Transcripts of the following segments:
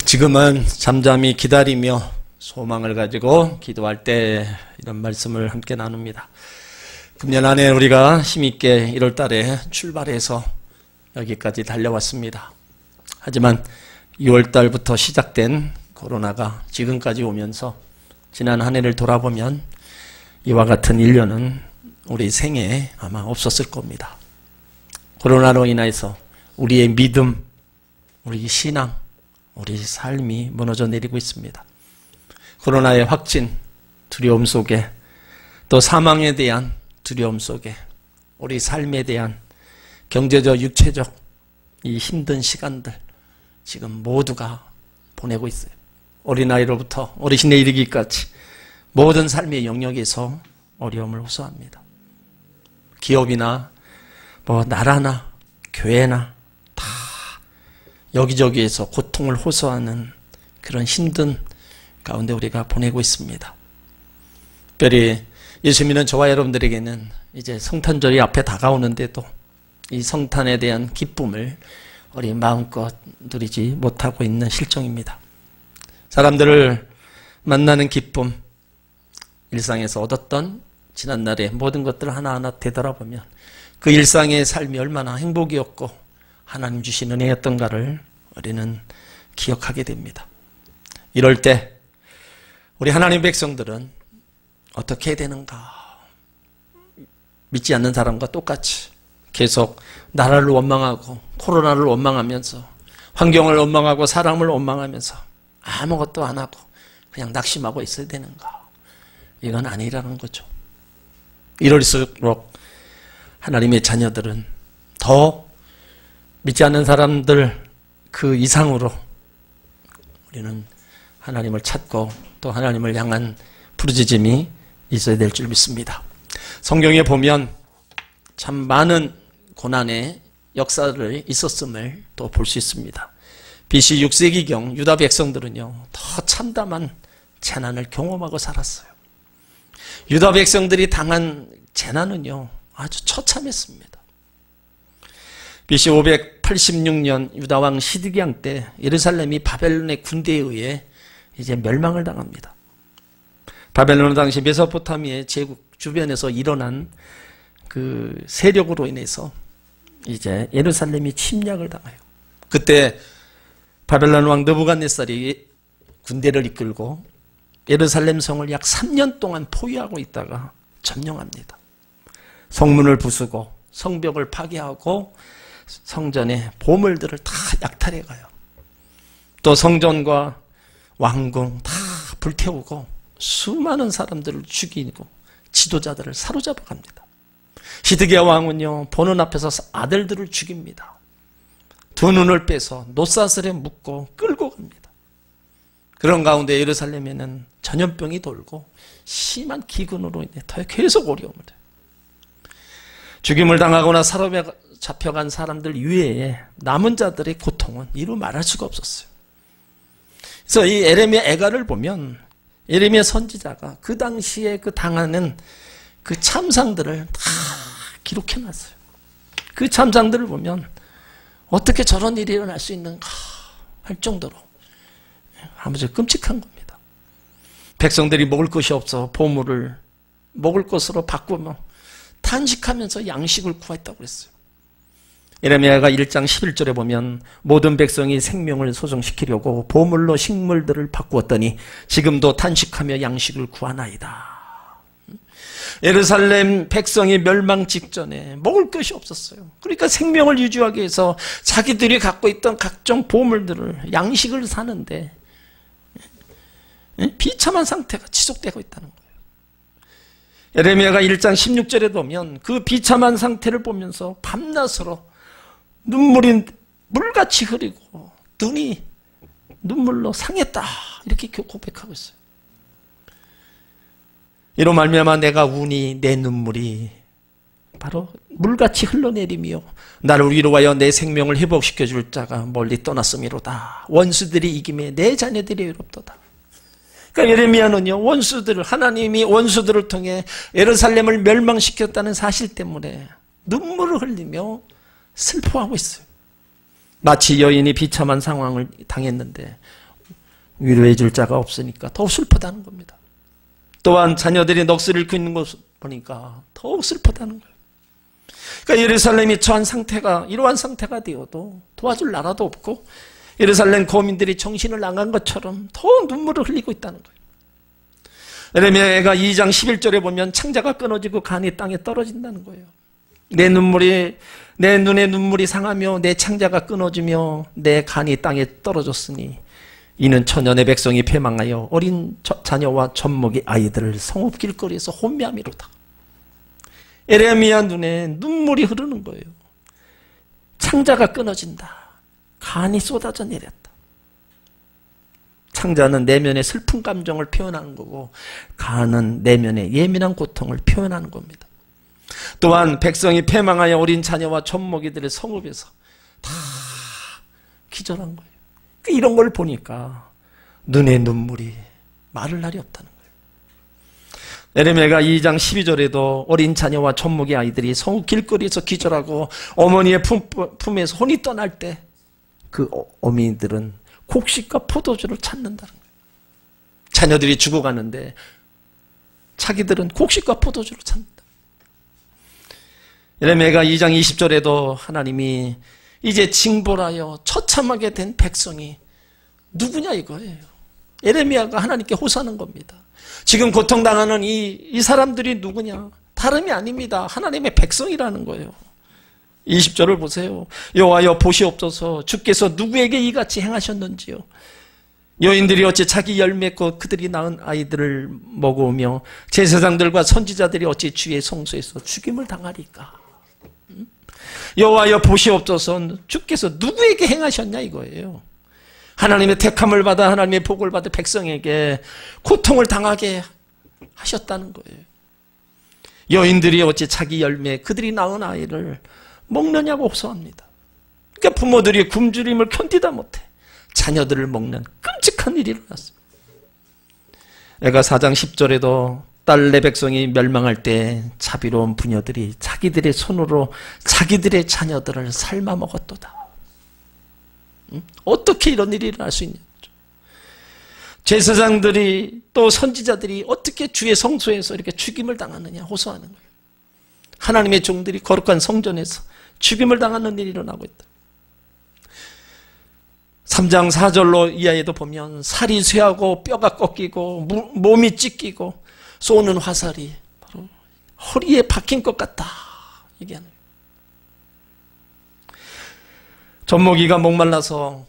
지금은 잠잠히 기다리며 소망을 가지고 기도할 때 이런 말씀을 함께 나눕니다. 금년 한 해 우리가 힘있게 1월 달에 출발해서 여기까지 달려왔습니다. 하지만 2월 달부터 시작된 코로나가 지금까지 오면서 지난 한 해를 돌아보면 이와 같은 1년은 우리 생애에 아마 없었을 겁니다. 코로나로 인해서 우리의 믿음, 우리 신앙, 우리 삶이 무너져 내리고 있습니다. 코로나의 확진, 두려움 속에 또 사망에 대한 두려움 속에 우리 삶에 대한 경제적, 육체적 이 힘든 시간들 지금 모두가 보내고 있어요. 어린아이로부터 어르신에 이르기까지 모든 삶의 영역에서 어려움을 호소합니다. 기업이나 나라나 교회나 다 여기저기에서 고통을 호소하는 그런 힘든 가운데 우리가 보내고 있습니다. 특별히 예수 믿는 저와 여러분들에게는 이제 성탄절이 앞에 다가오는데도 이 성탄에 대한 기쁨을 우리 마음껏 누리지 못하고 있는 실정입니다. 사람들을 만나는 기쁨, 일상에서 얻었던 지난날의 모든 것들을 하나하나 되돌아보면 그 일상의 삶이 얼마나 행복이었고 하나님 주신 은혜였던가를 우리는 기억하게 됩니다. 이럴 때 우리 하나님 백성들은 어떻게 해야 되는가? 믿지 않는 사람과 똑같이 계속 나라를 원망하고 코로나를 원망하면서 환경을 원망하고 사람을 원망하면서 아무것도 안 하고 그냥 낙심하고 있어야 되는가? 이건 아니라는 거죠. 이럴수록 하나님의 자녀들은 더 믿지 않는 사람들 그 이상으로 우리는 하나님을 찾고 또 하나님을 향한 부르짖음이 있어야 될 줄 믿습니다. 성경에 보면 참 많은 고난의 역사를 있었음을 또 볼 수 있습니다. BC 6세기경 유다 백성들은요 더 참담한 재난을 경험하고 살았어요. 유다 백성들이 당한 재난은요 아주 처참했습니다. BC 586년 유다왕 시드기야 때 예루살렘이 바벨론의 군대에 의해 이제 멸망을 당합니다. 바벨론은 당시 메소포타미아의 제국 주변에서 일어난 그 세력으로 인해서 이제 예루살렘이 침략을 당해요. 그때 바벨론 왕 느부갓네살이 군대를 이끌고 예루살렘 성을 약 3년 동안 포위하고 있다가 점령합니다. 성문을 부수고 성벽을 파괴하고 성전의 보물들을 다 약탈해 가요. 또 성전과 왕궁 다 불태우고 수많은 사람들을 죽이고 지도자들을 사로잡아 갑니다. 시드기야 왕은요 보는 앞에서 아들들을 죽입니다. 두 눈을 빼서 노사슬에 묶고 끌고 갑니다. 그런 가운데 예루살렘에는 전염병이 돌고 심한 기근으로 인해 더 계속 어려움을 해요. 죽임을 당하거나 사로잡혀간 사람들 이외에 남은 자들의 고통은 이루 말할 수가 없었어요. 그래서 이 에레미야 애가를 보면 에레미야 선지자가 그 당시에 그 당하는 그 참상들을 다 기록해놨어요. 그 참상들을 보면 어떻게 저런 일이 일어날 수 있는가 할 정도로 아주 끔찍한 겁니다. 백성들이 먹을 것이 없어 보물을 먹을 것으로 바꾸며 탄식하면서 양식을 구했다고 그랬어요. 에레미야가 1장 11절에 보면 모든 백성이 생명을 소성시키려고 보물로 식물들을 바꾸었더니 지금도 탄식하며 양식을 구하나이다. 예루살렘 백성이 멸망 직전에 먹을 것이 없었어요. 그러니까 생명을 유지하기 위해서 자기들이 갖고 있던 각종 보물들을 양식을 사는데 비참한 상태가 지속되고 있다는 거예요. 에레미야가 1장 16절에 보면 그 비참한 상태를 보면서 밤낮으로 눈물이 물같이 흐르고 눈이 눈물로 상했다 이렇게 고백하고 있어요. 이로 말미암아 내가 우니 내 눈물이 바로 물같이 흘러내리며 나를 위로하여 내 생명을 회복시켜 줄 자가 멀리 떠났음이로다. 원수들이 이김에 내 자녀들이 외롭도다. 그러니까 예레미야는요 원수들을 하나님이 원수들을 통해 예루살렘을 멸망시켰다는 사실 때문에 눈물을 흘리며 슬퍼하고 있어요. 마치 여인이 비참한 상황을 당했는데 위로해 줄 자가 없으니까 더욱 슬프다는 겁니다. 또한 자녀들이 넋을 잃고 있는 것을 보니까 더욱 슬프다는 거예요. 그러니까 예루살렘이 처한 상태가 이러한 상태가 되어도 도와줄 나라도 없고 예루살렘 거민들이 정신을 나간 것처럼 더욱 눈물을 흘리고 있다는 거예요. 에레미야가 2장 11절에 보면 창자가 끊어지고 간이 땅에 떨어진다는 거예요. 내 눈에 눈물이 상하며 내 창자가 끊어지며 내 간이 땅에 떨어졌으니 이는 천년의 백성이 패망하여 어린 자녀와 젖먹이 아이들을 성읍 길거리에서 혼미함이로다. 에레미야 눈에 눈물이 흐르는 거예요. 창자가 끊어진다. 간이 쏟아져 내렸다. 창자는 내면의 슬픈 감정을 표현하는 거고 간은 내면의 예민한 고통을 표현하는 겁니다. 또한 백성이 패망하여 어린 자녀와 젖먹이들의 성읍에서 다 기절한 거예요. 이런 걸 보니까 눈에 눈물이 마를 날이 없다는 거예요. 에레미야가 2장 12절에도 어린 자녀와 젖먹이 아이들이 성읍 길거리에서 기절하고 어머니의 품에서 혼이 떠날 때 그 어머니들은 곡식과 포도주를 찾는다는 거예요. 자녀들이 죽어가는데 자기들은 곡식과 포도주를 찾는다. 에레미야가 2장 20절에도 하나님이 이제 징벌하여 처참하게 된 백성이 누구냐 이거예요. 에레미야가 하나님께 호소하는 겁니다. 지금 고통당하는 이 사람들이 누구냐? 다름이 아닙니다. 하나님의 백성이라는 거예요. 20절을 보세요. 여호와여 보시옵소서 주께서 누구에게 이같이 행하셨는지요. 여인들이 어찌 자기 열매고 그들이 낳은 아이들을 먹으며 제사장들과 선지자들이 어찌 주의 성소에서 죽임을 당하리까. 여호와여 보시옵소서 주께서 누구에게 행하셨냐 이거예요. 하나님의 택함을 받아 하나님의 복을 받은 백성에게 고통을 당하게 하셨다는 거예요. 여인들이 어찌 자기 열매 그들이 낳은 아이를 먹느냐고 호소합니다. 그러니까 부모들이 굶주림을 견디다 못해 자녀들을 먹는 끔찍한 일이 일어났습니다. 애가 4장 10절에도 딸 내 백성이 멸망할 때 자비로운 부녀들이 자기들의 손으로 자기들의 자녀들을 삶아 먹었도다. 어떻게 이런 일이 일어날 수 있냐. 제사장들이 또 선지자들이 어떻게 주의 성소에서 이렇게 죽임을 당하느냐 호소하는 거예요. 하나님의 종들이 거룩한 성전에서 죽임을 당하는 일이 일어나고 있다. 3장 4절로 이하에도 보면 살이 쇠하고 뼈가 꺾이고 몸이 찢기고 쏘는 화살이 바로 허리에 박힌 것 같다 얘기하는 거예요. 젖먹이가 목말라서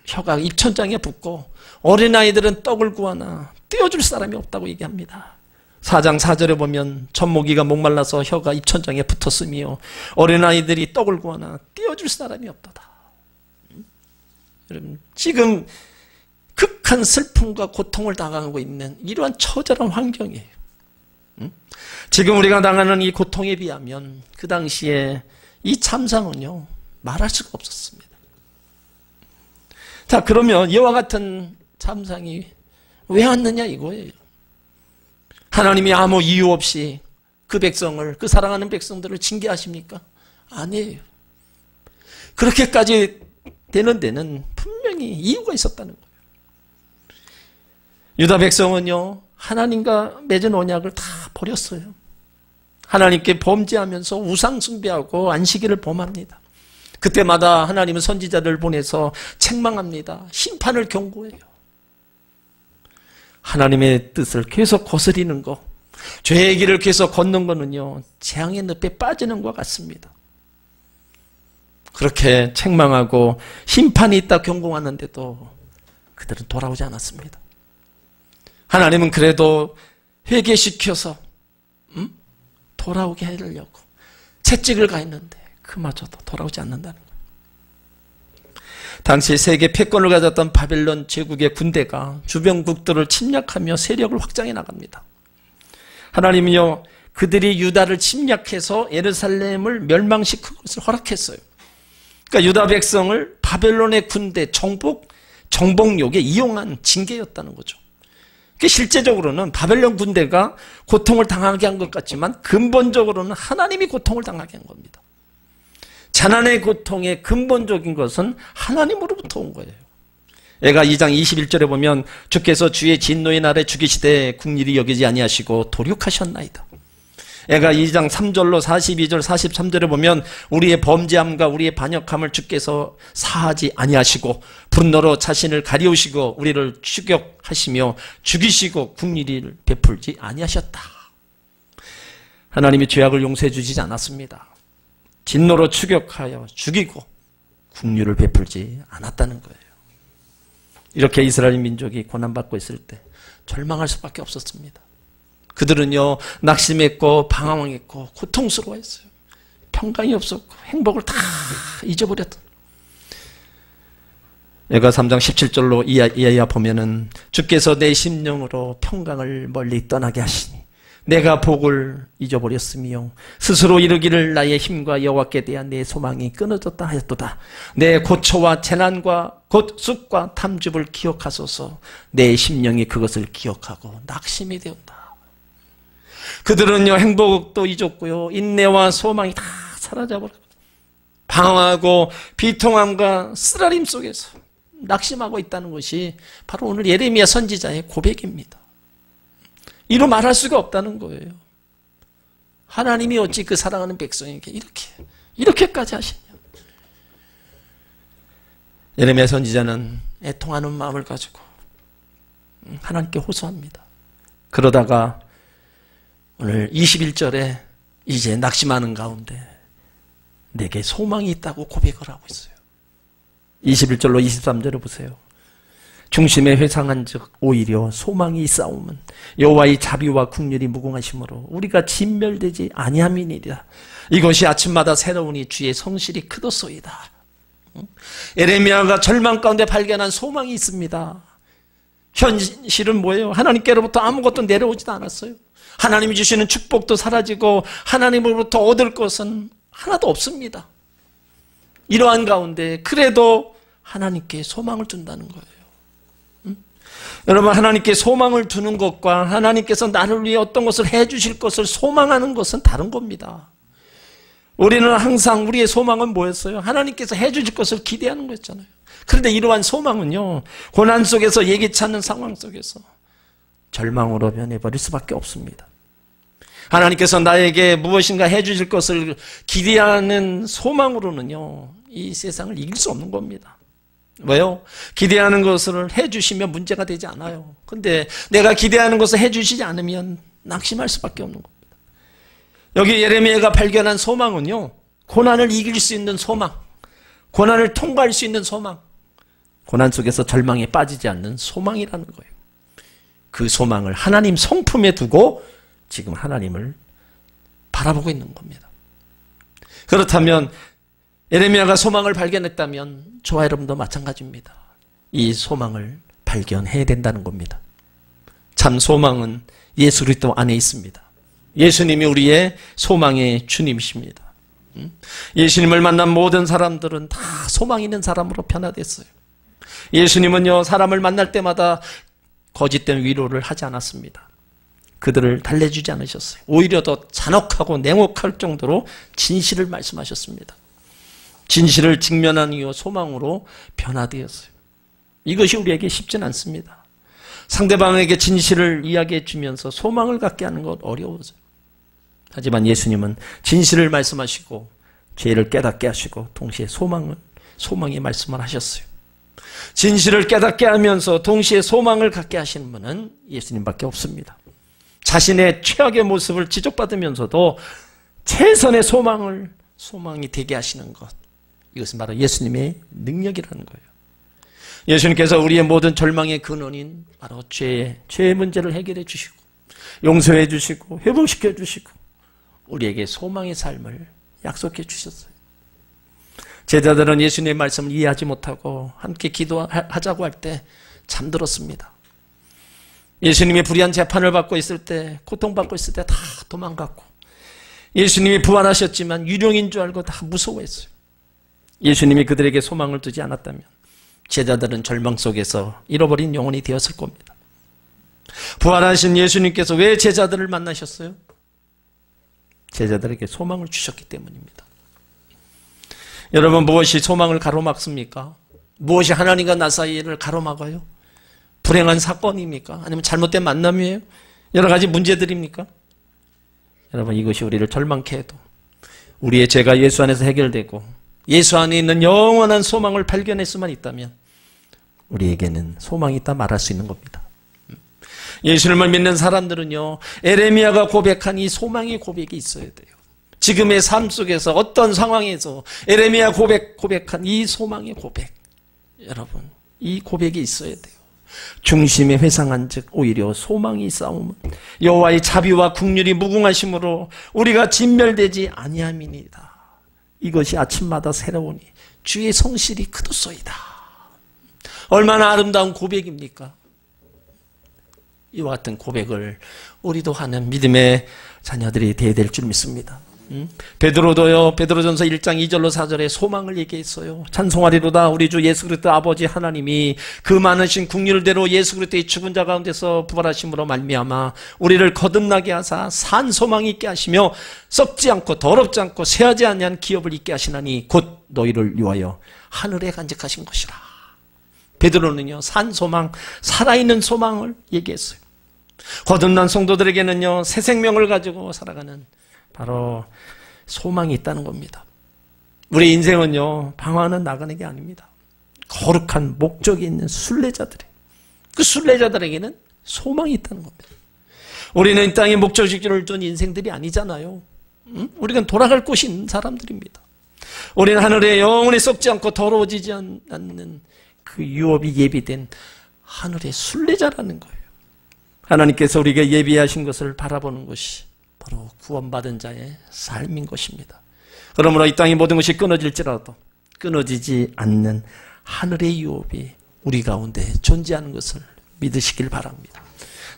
혀가 입천장에 붙고 어린아이들은 떡을 구하나 떼어줄 사람이 없다고 얘기합니다. 4장 4절에 보면 젖먹이가 목말라서 혀가 입천장에 붙었으며 어린아이들이 떡을 구하나 떼어줄 사람이 없도다. 여러분 지금 극한 슬픔과 고통을 당하고 있는 이러한 처절한 환경이에요. 지금 우리가 당하는 이 고통에 비하면 그 당시에 이 참상은요 말할 수가 없었습니다. 자 그러면 이와 같은 참상이 왜 왔느냐 이거예요. 하나님이 아무 이유 없이 그 백성을 그 사랑하는 백성들을 징계하십니까? 아니에요. 그렇게까지 되는 데는 분명히 이유가 있었다는 거예요. 유다 백성은요 하나님과 맺은 언약을 다 버렸어요. 하나님께 범죄하면서 우상 숭배하고 안식일을 범합니다. 그때마다 하나님은 선지자를 보내서 책망합니다. 심판을 경고해요. 하나님의 뜻을 계속 거스리는 거, 죄의 길을 계속 걷는 거는요 재앙의 늪에 빠지는 것 같습니다. 그렇게 책망하고 심판이 있다 경고하는데도 그들은 돌아오지 않았습니다. 하나님은 그래도 회개시켜서 돌아오게 하려고 채찍을 가했는데 그마저도 돌아오지 않는다는 거예요. 당시 세계 패권을 가졌던 바벨론 제국의 군대가 주변국들을 침략하며 세력을 확장해 나갑니다. 하나님은요 그들이 유다를 침략해서 예루살렘을 멸망시킬 것을 허락했어요. 그러니까 유다 백성을 바벨론의 군대 정복욕에 이용한 징계였다는 거죠. 실제적으로는 바벨론 군대가 고통을 당하게 한 것 같지만 근본적으로는 하나님이 고통을 당하게 한 겁니다. 자난의 고통의 근본적인 것은 하나님으로부터 온 거예요. 애가 2장 21절에 보면 주께서 주의 진노의 날에 죽이시되 국리를 여기지 아니하시고 도륙하셨나이다. 애가 2장 3절로 42절 43절에 보면 우리의 범죄함과 우리의 반역함을 주께서 사하지 아니하시고 분노로 자신을 가리우시고 우리를 추격하시며 죽이시고 국리를 베풀지 아니하셨다. 하나님이 죄악을 용서해 주시지 않았습니다. 진노로 추격하여 죽이고 국류를 베풀지 않았다는 거예요. 이렇게 이스라엘 민족이 고난받고 있을 때 절망할 수밖에 없었습니다. 그들은요, 낙심했고 방황했고 고통스러워했어요. 평강이 없었고 행복을 다 잊어버렸던. 애가 3장 17절로 이하야 보면은 주께서 내 심령으로 평강을 멀리 떠나게 하시니 내가 복을 잊어버렸으며 스스로 이르기를 나의 힘과 여호와께 대한 내 소망이 끊어졌다 하였도다. 내 고초와 재난과 곧 쑥과 탐줍을 기억하소서. 내 심령이 그것을 기억하고 낙심이 되었다. 그들은요, 행복도 잊었고요, 인내와 소망이 다 사라져버렸고 방황하고 비통함과 쓰라림 속에서 낙심하고 있다는 것이 바로 오늘 예레미야 선지자의 고백입니다. 이로 말할 수가 없다는 거예요. 하나님이 어찌 그 사랑하는 백성에게 이렇게까지 하시냐. 예레미야 선지자는 애통하는 마음을 가지고 하나님께 호소합니다. 그러다가 오늘 21절에 이제 낙심하는 가운데 내게 소망이 있다고 고백을 하고 있어요. 21절로 23절을 보세요. 중심에 회상한 즉 오히려 소망이 있사오면 여호와의 자비와 긍휼이 무궁하심으로 우리가 진멸되지 아니함이니라. 이것이 아침마다 새로우니 주의 성실이 크도소이다. 에레미야가 절망 가운데 발견한 소망이 있습니다. 현실은 뭐예요? 하나님께로부터 아무것도 내려오지도 않았어요. 하나님이 주시는 축복도 사라지고 하나님으로부터 얻을 것은 하나도 없습니다. 이러한 가운데 그래도 하나님께 소망을 둔다는 거예요. 여러분, 하나님께 소망을 두는 것과 하나님께서 나를 위해 어떤 것을 해주실 것을 소망하는 것은 다른 겁니다. 우리는 항상 우리의 소망은 뭐였어요? 하나님께서 해주실 것을 기대하는 거였잖아요. 그런데 이러한 소망은요, 고난 속에서 예기치 않는 상황 속에서 절망으로 변해버릴 수밖에 없습니다. 하나님께서 나에게 무엇인가 해주실 것을 기대하는 소망으로는요, 이 세상을 이길 수 없는 겁니다. 왜요? 기대하는 것을 해주시면 문제가 되지 않아요. 근데 내가 기대하는 것을 해주시지 않으면 낙심할 수밖에 없는 겁니다. 여기 예레미야가 발견한 소망은요, 고난을 이길 수 있는 소망, 고난을 통과할 수 있는 소망, 고난 속에서 절망에 빠지지 않는 소망이라는 거예요. 그 소망을 하나님 성품에 두고 지금 하나님을 바라보고 있는 겁니다. 그렇다면 예레미야가 소망을 발견했다면 저와 여러분도 마찬가지입니다. 이 소망을 발견해야 된다는 겁니다. 참 소망은 예수 그리스도 안에 있습니다. 예수님이 우리의 소망의 주님이십니다. 예수님을 만난 모든 사람들은 다 소망 있는 사람으로 변화됐어요. 예수님은요, 사람을 만날 때마다 거짓된 위로를 하지 않았습니다. 그들을 달래주지 않으셨어요. 오히려 더 잔혹하고 냉혹할 정도로 진실을 말씀하셨습니다. 진실을 직면한 이후 소망으로 변화되었어요. 이것이 우리에게 쉽진 않습니다. 상대방에게 진실을 이야기해 주면서 소망을 갖게 하는 건 어려워져요. 하지만 예수님은 진실을 말씀하시고 죄를 깨닫게 하시고 동시에 소망의 말씀을 하셨어요. 진실을 깨닫게 하면서 동시에 소망을 갖게 하시는 분은 예수님밖에 없습니다. 자신의 최악의 모습을 지적받으면서도 최선의 소망이 되게 하시는 것, 이것은 바로 예수님의 능력이라는 거예요. 예수님께서 우리의 모든 절망의 근원인 바로 죄의 문제를 해결해 주시고 용서해 주시고 회복시켜 주시고 우리에게 소망의 삶을 약속해 주셨어요. 제자들은 예수님의 말씀을 이해하지 못하고 함께 기도하자고 할 때 잠들었습니다. 예수님이 불의한 재판을 받고 있을 때, 고통받고 있을 때 다 도망갔고, 예수님이 부활하셨지만 유령인 줄 알고 다 무서워했어요. 예수님이 그들에게 소망을 두지 않았다면 제자들은 절망 속에서 잃어버린 영혼이 되었을 겁니다. 부활하신 예수님께서 왜 제자들을 만나셨어요? 제자들에게 소망을 주셨기 때문입니다. 여러분, 무엇이 소망을 가로막습니까? 무엇이 하나님과 나 사이를 가로막아요? 불행한 사건입니까? 아니면 잘못된 만남이에요? 여러 가지 문제들입니까? 여러분, 이것이 우리를 절망케 해도 우리의 죄가 예수 안에서 해결되고 예수 안에 있는 영원한 소망을 발견할 수만 있다면 우리에게는 소망이 있다 말할 수 있는 겁니다. 예수님을 믿는 사람들은요, 에레미야가 고백한 이 소망의 고백이 있어야 돼요. 지금의 삶 속에서 어떤 상황에서 에레미야 고백한 이 소망의 고백, 여러분, 이 고백이 있어야 돼요. 중심에 회상한 즉 오히려 소망이 싸움은 여호와의 자비와 긍휼이 무궁하심으로 우리가 진멸되지 아니함이니이다. 이것이 아침마다 새로우니 주의 성실이 크도소이다. 얼마나 아름다운 고백입니까? 이와 같은 고백을 우리도 하는 믿음의 자녀들이 되어야 될 줄 믿습니다. 베드로도요, 베드로전서 1장 2절로 4절에 소망을 얘기했어요. 찬송하리로다 우리 주 예수 그리스도 아버지 하나님이 그 많으신 긍휼대로 예수 그리스도의 죽은 자 가운데서 부활하심으로 말미암아 우리를 거듭나게 하사 산 소망이 있게 하시며 썩지 않고 더럽지 않고 쇠하지 아니한 기업을 있게 하시나니 곧 너희를 위하여 하늘에 간직하신 것이라. 베드로는요, 산 소망, 살아있는 소망을 얘기했어요. 거듭난 성도들에게는요, 새 생명을 가지고 살아가는 바로 소망이 있다는 겁니다. 우리 인생은요, 방황하는 나가는 게 아닙니다. 거룩한 목적이 있는 순례자들이, 그 순례자들에게는 소망이 있다는 겁니다. 우리는 이 땅에 목적지를 둔 인생들이 아니잖아요. 우리는 돌아갈 곳이 있는 사람들입니다. 우리는 하늘에 영원히 썩지 않고 더러워지지 않는 그 유업이 예비된 하늘의 순례자라는 거예요. 하나님께서 우리에게 예비하신 것을 바라보는 것이 바로 구원받은 자의 삶인 것입니다. 그러므로 이 땅의 모든 것이 끊어질지라도 끊어지지 않는 하늘의 유업이 우리 가운데 존재하는 것을 믿으시길 바랍니다.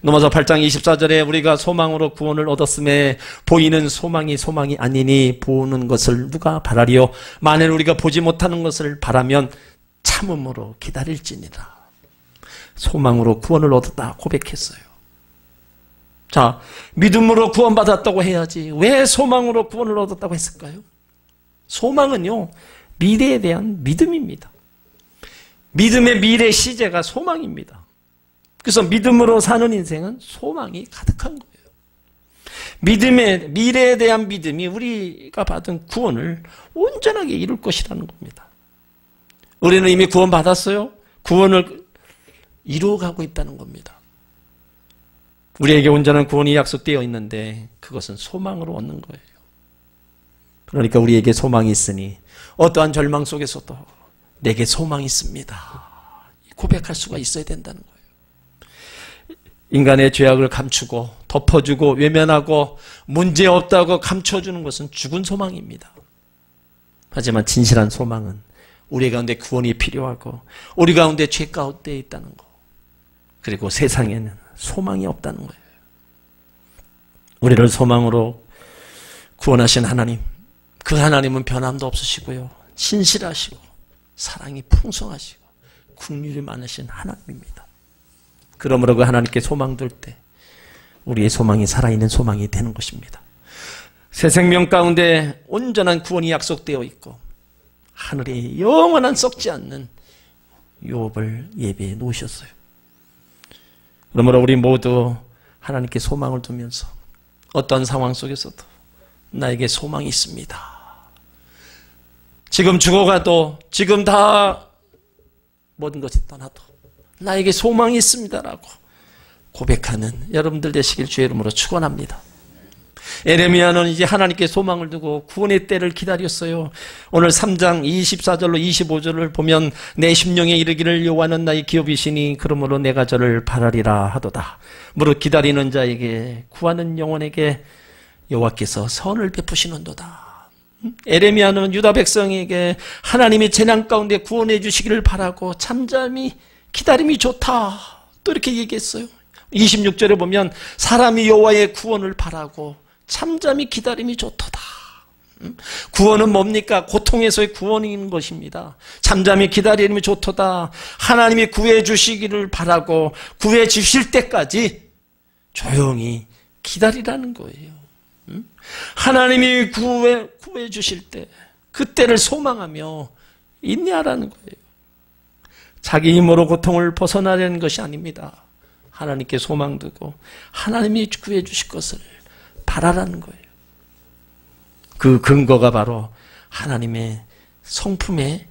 로마서 8장 24절에 우리가 소망으로 구원을 얻었음에 보이는 소망이 아니니 보는 것을 누가 바라리요? 만일 우리가 보지 못하는 것을 바라면 참음으로 기다릴지니라. 소망으로 구원을 얻었다 고백했어요. 자, 믿음으로 구원받았다고 해야지 왜 소망으로 구원을 얻었다고 했을까요? 소망은요, 미래에 대한 믿음입니다. 믿음의 미래 시제가 소망입니다. 그래서 믿음으로 사는 인생은 소망이 가득한 거예요. 믿음의 미래에 대한 믿음이 우리가 받은 구원을 온전하게 이룰 것이라는 겁니다. 우리는 이미 구원받았어요. 구원을 이루어가고 있다는 겁니다. 우리에게 온전한 구원이 약속되어 있는데 그것은 소망으로 얻는 거예요. 그러니까 우리에게 소망이 있으니 어떠한 절망 속에서도 내게 소망이 있습니다. 고백할 수가 있어야 된다는 거예요. 인간의 죄악을 감추고 덮어주고 외면하고 문제없다고 감춰주는 것은 죽은 소망입니다. 하지만 진실한 소망은 우리 가운데 구원이 필요하고 우리 가운데 죄 가운데 있다는 거, 그리고 세상에는 소망이 없다는 거예요. 우리를 소망으로 구원하신 하나님, 그 하나님은 변함도 없으시고요, 신실하시고 사랑이 풍성하시고 긍휼이 많으신 하나님입니다. 그러므로 그 하나님께 소망 둘 때 우리의 소망이 살아있는 소망이 되는 것입니다. 새 생명 가운데 온전한 구원이 약속되어 있고 하늘에 영원한 썩지 않는 유업을 예비해 놓으셨어요. 그러므로 우리 모두 하나님께 소망을 두면서 어떤 상황 속에서도 나에게 소망이 있습니다. 지금 죽어가도, 지금 다 모든 것이 떠나도 나에게 소망이 있습니다라고 고백하는 여러분들 되시길 주의 이름으로 축원합니다. 에레미야는 이제 하나님께 소망을 두고 구원의 때를 기다렸어요. 오늘 3장 24절로 25절을 보면 내 심령에 이르기를 여호와는 나의 기업이시니 그러므로 내가 저를 바라리라 하도다. 무릇 기다리는 자에게 구하는 영혼에게 여호와께서 선을 베푸시는도다. 에레미야는 유다 백성에게 하나님이 재난 가운데 구원해 주시기를 바라고 잠잠히 기다림이 좋다 또 이렇게 얘기했어요. 26절에 보면 사람이 여호와의 구원을 바라고 잠잠히 기다림이 좋도다. 구원은 뭡니까? 고통에서의 구원인 것입니다. 잠잠히 기다림이 좋도다. 하나님이 구해 주시기를 바라고 구해 주실 때까지 조용히 기다리라는 거예요. 하나님이 구해 주실 때 그때를 소망하며 인내하라는 거예요. 자기 힘으로 고통을 벗어나려는 것이 아닙니다. 하나님께 소망 두고 하나님이 구해 주실 것을 바라라는 거예요. 그 근거가 바로 하나님의 성품에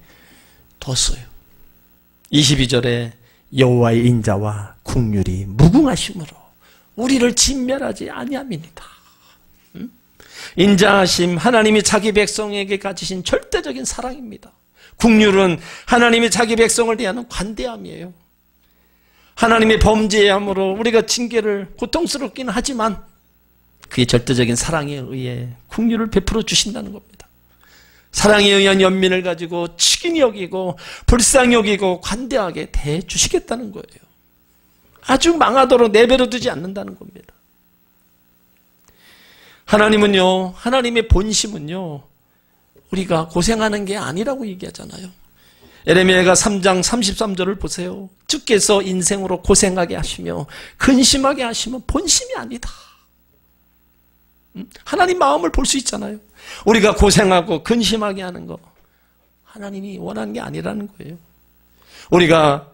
뒀어요. 22절에 여호와의 인자와 긍휼이 무궁하심으로 우리를 진멸하지 아니함이니이다. 인자하심, 하나님이 자기 백성에게 가지신 절대적인 사랑입니다. 긍휼은 하나님이 자기 백성을 대하는 관대함이에요. 하나님의 범죄함으로 우리가 징계를 고통스럽긴 하지만 그의 절대적인 사랑에 의해 긍휼을 베풀어 주신다는 겁니다. 사랑에 의한 연민을 가지고 치킨히 여기고 불쌍히 여기고 관대하게 대해주시겠다는 거예요. 아주 망하도록 내버려 두지 않는다는 겁니다. 하나님은요, 하나님의 본심은요, 우리가 고생하는 게 아니라고 얘기하잖아요. 에레미야가 3장 33절을 보세요. 주께서 인생으로 고생하게 하시며 근심하게 하시면 본심이 아니다. 하나님 마음을 볼 수 있잖아요. 우리가 고생하고 근심하게 하는 거 하나님이 원하는 게 아니라는 거예요. 우리가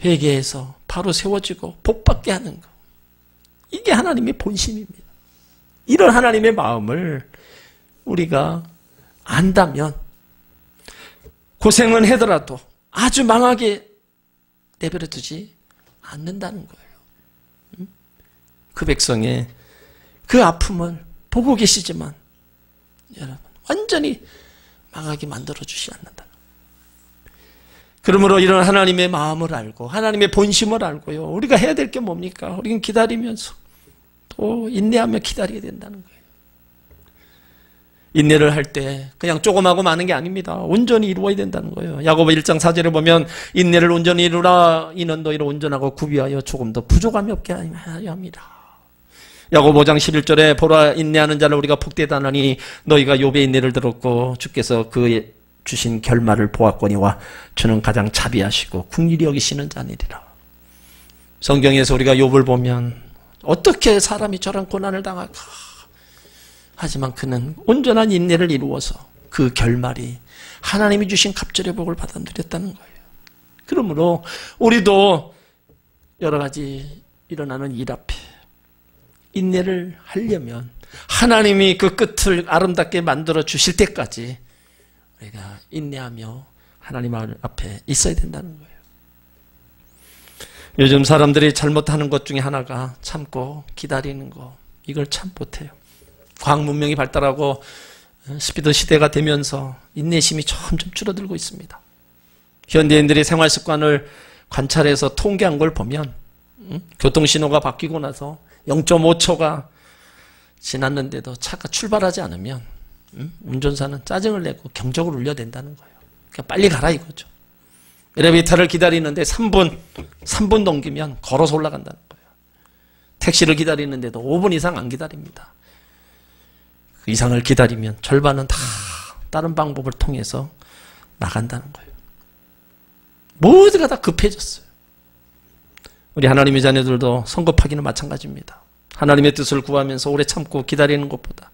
회개해서 바로 세워지고 복받게 하는 거, 이게 하나님의 본심입니다. 이런 하나님의 마음을 우리가 안다면 고생은 하더라도 아주 망하게 내버려 두지 않는다는 거예요. 그 백성의 그 아픔을 보고 계시지만 여러분 완전히 망하게 만들어주지 않는다. 그러므로 이런 하나님의 마음을 알고 하나님의 본심을 알고요, 우리가 해야 될 게 뭡니까? 우리는 기다리면서 또 인내하며 기다려야 된다는 거예요. 인내를 할 때 그냥 조금하고 마는 게 아닙니다. 온전히 이루어야 된다는 거예요. 야고보 1장 4절에 보면 인내를 온전히 이루라. 이는 너희를 온전하고 구비하여 조금 더 부족함이 없게 하여 합니다. 야고보 5장 11절에 보라, 인내하는 자를 우리가 복되다 하나니 너희가 욥의 인내를 들었고 주께서 그 주신 결말을 보았거니와 주는 가장 자비하시고 긍휼히 여기시는 자니라. 성경에서 우리가 욥을 보면 어떻게 사람이 저런 고난을 당할까? 하지만 그는 온전한 인내를 이루어서 그 결말이 하나님이 주신 갑절의 복을 받아 누렸다는 거예요. 그러므로 우리도 여러 가지 일어나는 일 앞에 인내를 하려면 하나님이 그 끝을 아름답게 만들어 주실 때까지 우리가 인내하며 하나님 앞에 있어야 된다는 거예요. 요즘 사람들이 잘못하는 것 중에 하나가 참고 기다리는 거, 이걸 참 못해요. 과학 문명이 발달하고 스피드 시대가 되면서 인내심이 점점 줄어들고 있습니다. 현대인들이 생활 습관을 관찰해서 통계한 걸 보면 교통신호가 바뀌고 나서 0.5초가 지났는데도 차가 출발하지 않으면 운전사는 짜증을 내고 경적을 울려댄다는 거예요. 그러니까 빨리 가라 이거죠. 엘리베이터를 기다리는데 3분 넘기면 걸어서 올라간다는 거예요. 택시를 기다리는데도 5분 이상 안 기다립니다. 그 이상을 기다리면 절반은 다 다른 방법을 통해서 나간다는 거예요. 모두가 다 급해졌어요. 우리 하나님의 자녀들도 성급하기는 마찬가지입니다. 하나님의 뜻을 구하면서 오래 참고 기다리는 것보다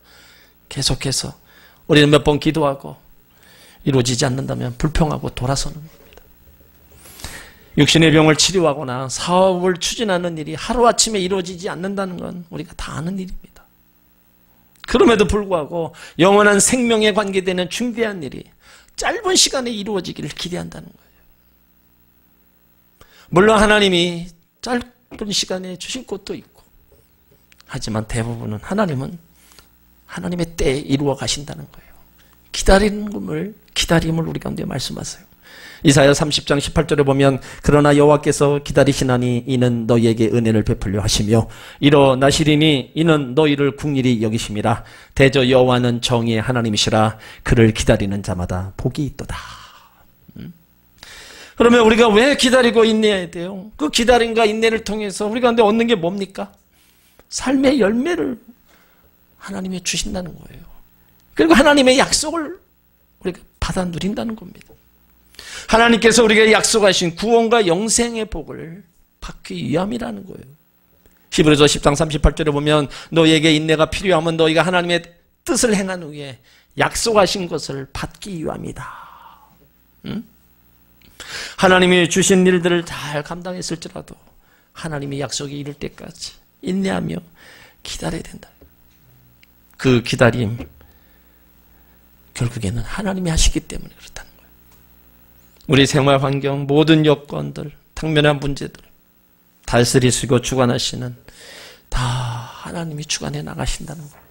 계속해서 우리는 몇 번 기도하고 이루어지지 않는다면 불평하고 돌아서는 겁니다. 육신의 병을 치료하거나 사업을 추진하는 일이 하루아침에 이루어지지 않는다는 건 우리가 다 아는 일입니다. 그럼에도 불구하고 영원한 생명에 관계되는 중대한 일이 짧은 시간에 이루어지기를 기대한다는 거예요. 물론 하나님이 짧은 시간에 주실 것도 있고, 하지만 대부분은 하나님은 하나님의 때에 이루어 가신다는 거예요. 기다림을 우리 가운데 말씀하세요. 이사야 30장 18절에 보면 그러나 여호와께서 기다리시나니 이는 너희에게 은혜를 베풀려 하시며 일어나시리니 이는 너희를 긍휼히 여기심이라. 대저 여호와는 정의의 하나님이시라. 그를 기다리는 자마다 복이 있도다. 그러면 우리가 왜 기다리고 인내해야 돼요? 그 기다림과 인내를 통해서 우리 가운데 얻는 게 뭡니까? 삶의 열매를 하나님이 주신다는 거예요. 그리고 하나님의 약속을 우리가 받아 누린다는 겁니다. 하나님께서 우리에게 약속하신 구원과 영생의 복을 받기 위함이라는 거예요. 히브리서 10장 38절에 보면 너희에게 인내가 필요하면 너희가 하나님의 뜻을 행한 후에 약속하신 것을 받기 위함이다. 하나님이 주신 일들을 잘 감당했을지라도 하나님의 약속이 이룰 때까지 인내하며 기다려야 된다. 그 기다림, 결국에는 하나님이 하시기 때문에 그렇다는 거예요. 우리 생활 환경, 모든 여건들, 당면한 문제들 다스리시고 주관하시는 다 하나님이 주관해 나가신다는 거예요.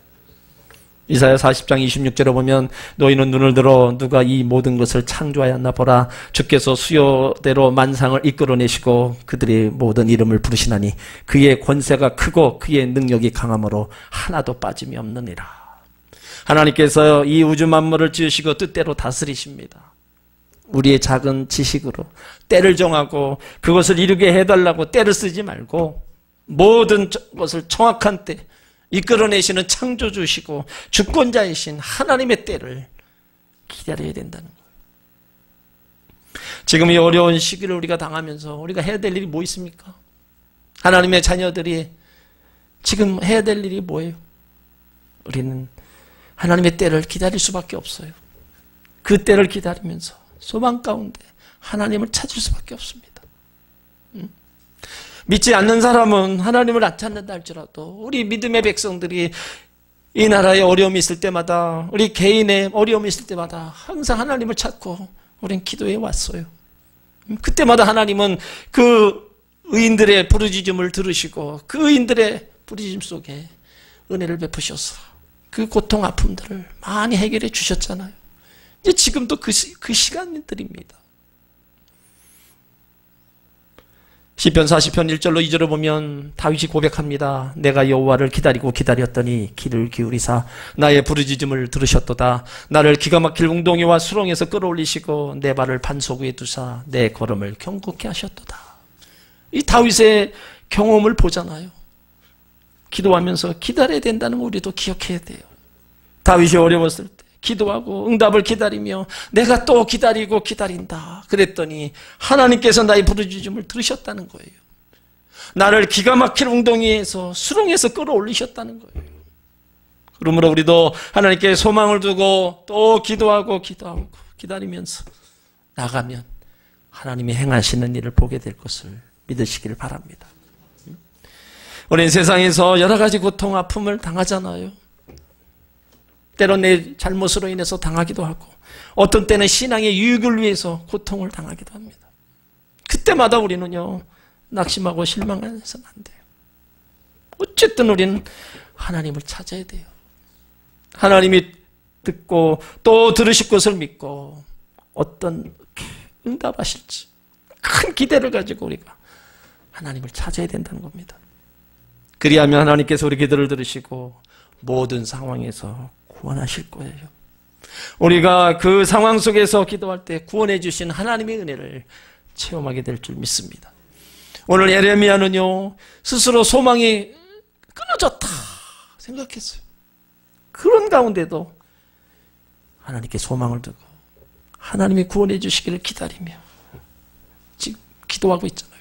이사야 40장 26절에 보면 너희는 눈을 들어 누가 이 모든 것을 창조하였나 보라. 주께서 수요대로 만상을 이끌어내시고 그들의 모든 이름을 부르시나니 그의 권세가 크고 그의 능력이 강함으로 하나도 빠짐이 없느니라. 하나님께서 이 우주 만물을 지으시고 뜻대로 다스리십니다. 우리의 작은 지식으로 때를 정하고 그것을 이루게 해달라고 때를 쓰지 말고 모든 것을 정확한 때 이끌어내시는 창조주시고 주권자이신 하나님의 때를 기다려야 된다는 거예요. 지금 이 어려운 시기를 우리가 당하면서 우리가 해야 될 일이 뭐 있습니까? 하나님의 자녀들이 지금 해야 될 일이 뭐예요? 우리는 하나님의 때를 기다릴 수밖에 없어요. 그 때를 기다리면서 소망 가운데 하나님을 찾을 수밖에 없습니다. 믿지 않는 사람은 하나님을 안 찾는다 할지라도 우리 믿음의 백성들이 이 나라에 어려움이 있을 때마다 우리 개인의 어려움이 있을 때마다 항상 하나님을 찾고 우린 기도해 왔어요. 그때마다 하나님은 그 의인들의 부르짖음을 들으시고 그 의인들의 부르짖음 속에 은혜를 베푸셔서 그 고통 아픔들을 많이 해결해 주셨잖아요. 이제 지금도 그 시간들입니다. 시편 40편 1절로 2절을 보면 다윗이 고백합니다. 내가 여호와를 기다리고 기다렸더니 귀를 기울이사 나의 부르짖음을 들으셨도다. 나를 기가 막힐 웅덩이와 수렁에서 끌어올리시고 내 발을 반석 위에 두사 내 걸음을 경고케 하셨도다. 이 다윗의 경험을 보잖아요. 기도하면서 기다려야 된다는 거 우리도 기억해야 돼요. 다윗이 어려웠을 때 기도하고 응답을 기다리며 내가 또 기다리고 기다린다. 그랬더니 하나님께서 나의 부르짖음을 들으셨다는 거예요. 나를 기가 막힐 웅덩이에서 수렁에서 끌어올리셨다는 거예요. 그러므로 우리도 하나님께 소망을 두고 또 기도하고 기다리면서 나가면 하나님이 행하시는 일을 보게 될 것을 믿으시길 바랍니다. 우리는 세상에서 여러 가지 고통, 아픔을 당하잖아요. 때론 내 잘못으로 인해서 당하기도 하고 어떤 때는 신앙의 유익을 위해서 고통을 당하기도 합니다. 그때마다 우리는요 낙심하고 실망해서는 안 돼요. 어쨌든 우리는 하나님을 찾아야 돼요. 하나님이 듣고 또 들으실 것을 믿고 어떤 응답하실지 큰 기대를 가지고 우리가 하나님을 찾아야 된다는 겁니다. 그리하면 하나님께서 우리 기도를 들으시고 모든 상황에서 구원하실 거예요. 우리가 그 상황 속에서 기도할 때 구원해 주신 하나님의 은혜를 체험하게 될 줄 믿습니다. 오늘 예레미야는요 스스로 소망이 끊어졌다 생각했어요. 그런 가운데도 하나님께 소망을 두고 하나님이 구원해 주시기를 기다리며 지금 기도하고 있잖아요.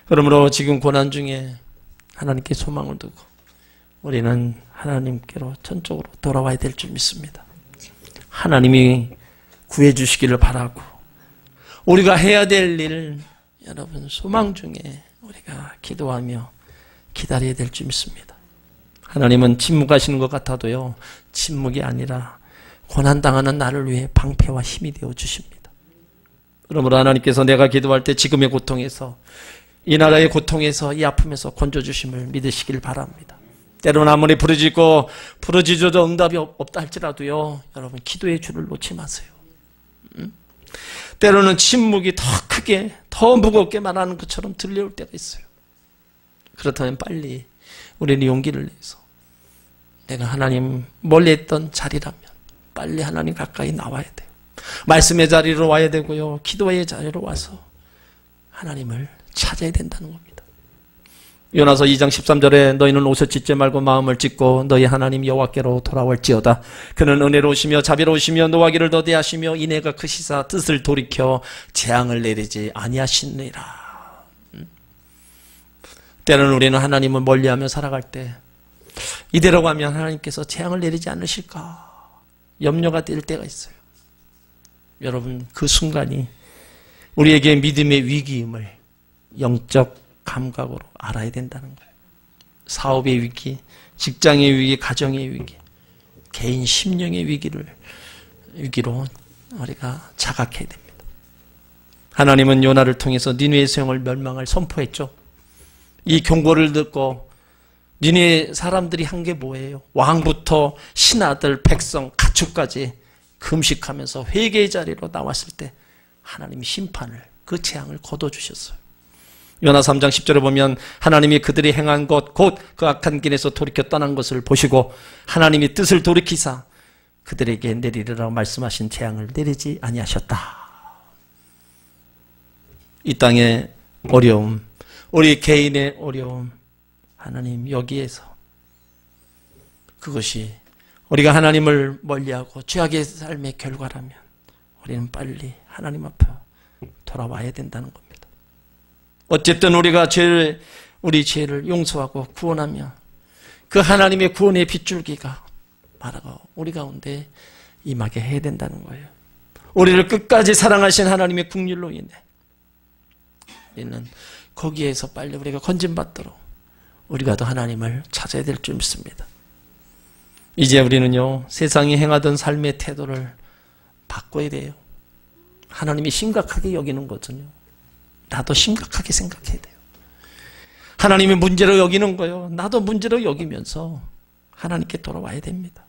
그러므로 지금 고난 중에 하나님께 소망을 두고 우리는 하나님께로 전적으로 돌아와야 될 줄 믿습니다. 하나님이 구해 주시기를 바라고 우리가 해야 될 일 여러분 소망 중에 우리가 기도하며 기다려야 될 줄 믿습니다. 하나님은 침묵하시는 것 같아도요 침묵이 아니라 고난당하는 나를 위해 방패와 힘이 되어 주십니다. 그러므로 하나님께서 내가 기도할 때 지금의 고통에서 이 나라의 고통에서 이 아픔에서 건져주심을 믿으시길 바랍니다. 때로는 아무리 부르짖어도 응답이 없다 할지라도요 여러분 기도의 줄을 놓지 마세요. 때로는 침묵이 더 크게 더 무겁게 말하는 것처럼 들려올 때가 있어요. 그렇다면 빨리 우리는 용기를 내서 내가 하나님 멀리 했던 자리라면 빨리 하나님 가까이 나와야 돼요. 말씀의 자리로 와야 되고요 기도의 자리로 와서 하나님을 찾아야 된다는 겁니다. 요나서 2장 13절에 너희는 옷을 찢지 말고 마음을 찢고 너희 하나님 여호와께로 돌아올지어다. 그는 은혜로우시며 자비로우시며 노하기를 더디하시며 인애가 크시사 뜻을 돌이켜 재앙을 내리지 아니하시느니라. 때로는 우리는 하나님을 멀리하며 살아갈 때 이대로 가면 하나님께서 재앙을 내리지 않으실까 염려가 될 때가 있어요. 여러분, 그 순간이 우리에게 믿음의 위기임을 영적 감각으로 알아야 된다는 거예요. 사업의 위기, 직장의 위기, 가정의 위기, 개인 심령의 위기로 우리가 자각해야 됩니다. 하나님은 요나를 통해서 니느웨 성을 멸망을 선포했죠. 이 경고를 듣고 니느웨 사람들이 한 게 뭐예요? 왕부터 신하들, 백성, 가축까지 금식하면서 회개의 자리로 나왔을 때 하나님이 심판을, 그 재앙을 거둬주셨어요. 요나 3장 10절에 보면 하나님이 그들이 행한 것, 곧 그 악한 길에서 돌이켜 떠난 것을 보시고 하나님이 뜻을 돌이키사 그들에게 내리리라고 말씀하신 재앙을 내리지 아니하셨다. 이 땅의 어려움, 우리 개인의 어려움, 하나님 여기에서 그것이 우리가 하나님을 멀리하고 죄악의 삶의 결과라면 우리는 빨리 하나님 앞에 돌아와야 된다는 겁니다. 어쨌든 우리가 우리 죄를 용서하고 구원하며 그 하나님의 구원의 빗줄기가 바라고 우리 가운데 임하게 해야 된다는 거예요. 우리를 끝까지 사랑하신 하나님의 긍휼로 인해 우리는 거기에서 빨리 우리가 건진받도록 우리가 더 하나님을 찾아야 될 줄 믿습니다. 이제 우리는요, 세상이 행하던 삶의 태도를 바꿔야 돼요. 하나님이 심각하게 여기는 거거든요. 나도 심각하게 생각해야 돼요. 하나님이 문제로 여기는 거예요. 나도 문제로 여기면서 하나님께 돌아와야 됩니다.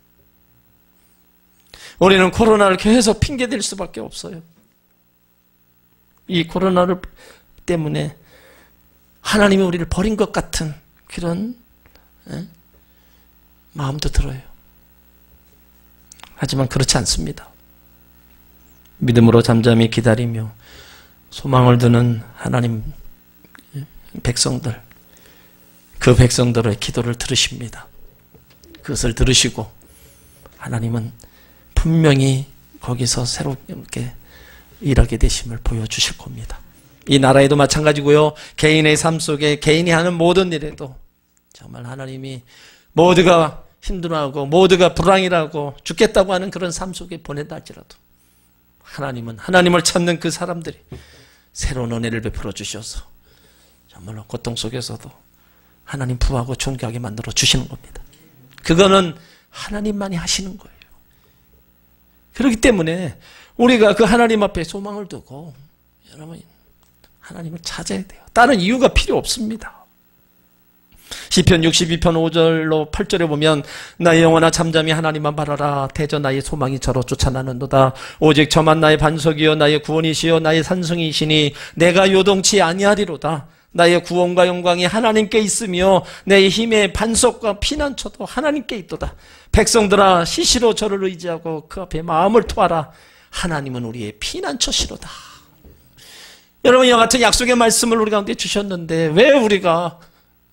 우리는 코로나를 계속 핑계댈 수밖에 없어요. 이 코로나를 때문에 하나님이 우리를 버린 것 같은 그런 마음도 들어요. 하지만 그렇지 않습니다. 믿음으로 잠잠히 기다리며 소망을 두는 하나님 백성들, 그 백성들의 기도를 들으십니다. 그것을 들으시고 하나님은 분명히 거기서 새롭게 일하게 되심을 보여주실 겁니다. 이 나라에도 마찬가지고요. 개인의 삶 속에 개인이 하는 모든 일에도 정말 하나님이 모두가 힘들어하고 모두가 불황이라고 죽겠다고 하는 그런 삶 속에 보낸다 할지라도 하나님은 하나님을 찾는 그 사람들이 새로운 은혜를 베풀어 주셔서 정말로 고통 속에서도 하나님 부하고 존귀하게 만들어 주시는 겁니다. 그거는 하나님만이 하시는 거예요. 그렇기 때문에 우리가 그 하나님 앞에 소망을 두고 여러분 하나님을 찾아야 돼요. 다른 이유가 필요 없습니다. 시편 62편 5절로 8절에 보면 나의 영혼아 잠잠히 하나님만 바라라. 대저 나의 소망이 저로 쫓아나는도다. 오직 저만 나의 반석이요 나의 구원이시요 나의 산성이시니 내가 요동치 아니하리로다. 나의 구원과 영광이 하나님께 있으며 내 힘의 반석과 피난처도 하나님께 있도다. 백성들아 시시로 저를 의지하고 그 앞에 마음을 토하라. 하나님은 우리의 피난처시로다. 여러분, 이와 같은 약속의 말씀을 우리 가운데 주셨는데 왜 우리가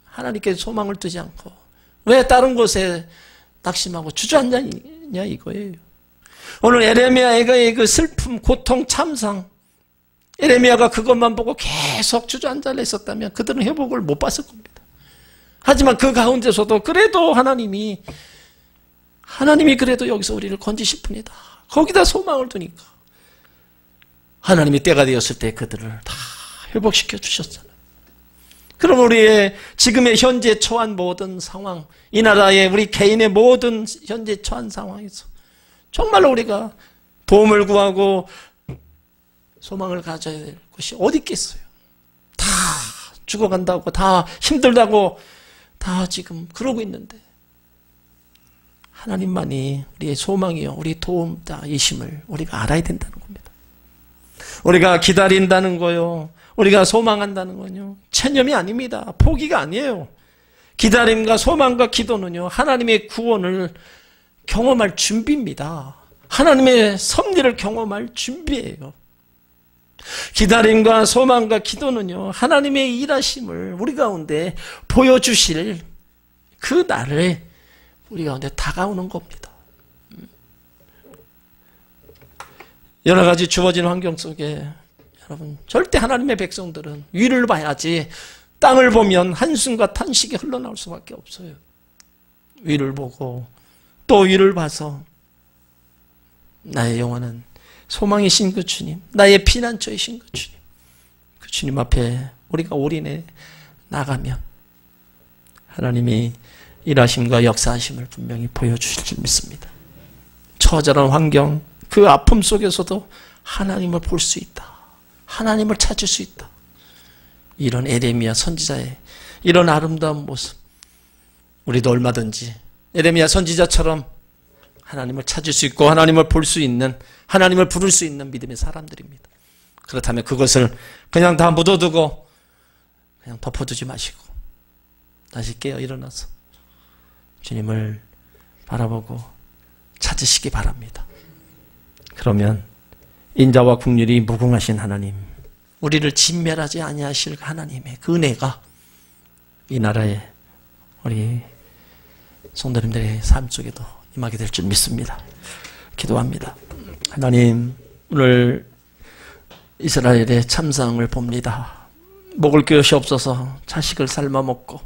하나님께 소망을 두지 않고 왜 다른 곳에 낙심하고 주저앉냐 이거예요. 오늘 에레미야의 그 슬픔, 고통, 참상, 에레미야가 그것만 보고 계속 주저앉아 있었다면 그들은 회복을 못 봤을 겁니다. 하지만 그 가운데서도 그래도 하나님이 그래도 여기서 우리를 건지실 분이다. 거기다 소망을 두니까 하나님이 때가 되었을 때 그들을 다 회복시켜 주셨잖아요. 그럼 우리의 지금의 현재 처한 모든 상황, 이 나라의 우리 개인의 모든 현재 처한 상황에서 정말로 우리가 도움을 구하고 소망을 가져야 될 곳이 어디 있겠어요? 다 죽어간다고, 다 힘들다고, 다 지금 그러고 있는데 하나님만이 우리의 소망이요, 우리 도움자이심을 우리가 알아야 된다는 겁니다. 우리가 기다린다는 거요, 우리가 소망한다는 건요, 체념이 아닙니다. 포기가 아니에요. 기다림과 소망과 기도는요, 하나님의 구원을 경험할 준비입니다. 하나님의 섭리를 경험할 준비예요. 기다림과 소망과 기도는요, 하나님의 일하심을 우리 가운데 보여주실 그 날을 우리 가운데 다가오는 겁니다. 여러 가지 주어진 환경 속에 여러분, 절대 하나님의 백성들은 위를 봐야지 땅을 보면 한숨과 탄식이 흘러나올 수밖에 없어요. 위를 보고 또 위를 봐서 나의 영혼은 소망이신 그 주님, 나의 피난처이신 그 주님, 그 주님 앞에 우리가 올인해 나가면 하나님이 일하심과 역사하심을 분명히 보여주실 줄 믿습니다. 처절한 환경, 그 아픔 속에서도 하나님을 볼 수 있다. 하나님을 찾을 수 있다. 이런 에레미야 선지자의 이런 아름다운 모습, 우리도 얼마든지 에레미야 선지자처럼 하나님을 찾을 수 있고 하나님을 볼 수 있는, 하나님을 부를 수 있는 믿음의 사람들입니다. 그렇다면 그것을 그냥 다 묻어두고 그냥 덮어두지 마시고 다시 깨어 일어나서 주님을 바라보고 찾으시기 바랍니다. 그러면 인자와 긍휼이 무궁하신 하나님, 우리를 진멸하지 아니하실 하나님의 그 은혜가 이 나라의 우리 성도님들의 삶 속에도 임하게 될 줄 믿습니다. 기도합니다. 하나님, 오늘 이스라엘의 참상을 봅니다. 먹을 것이 없어서 자식을 삶아 먹고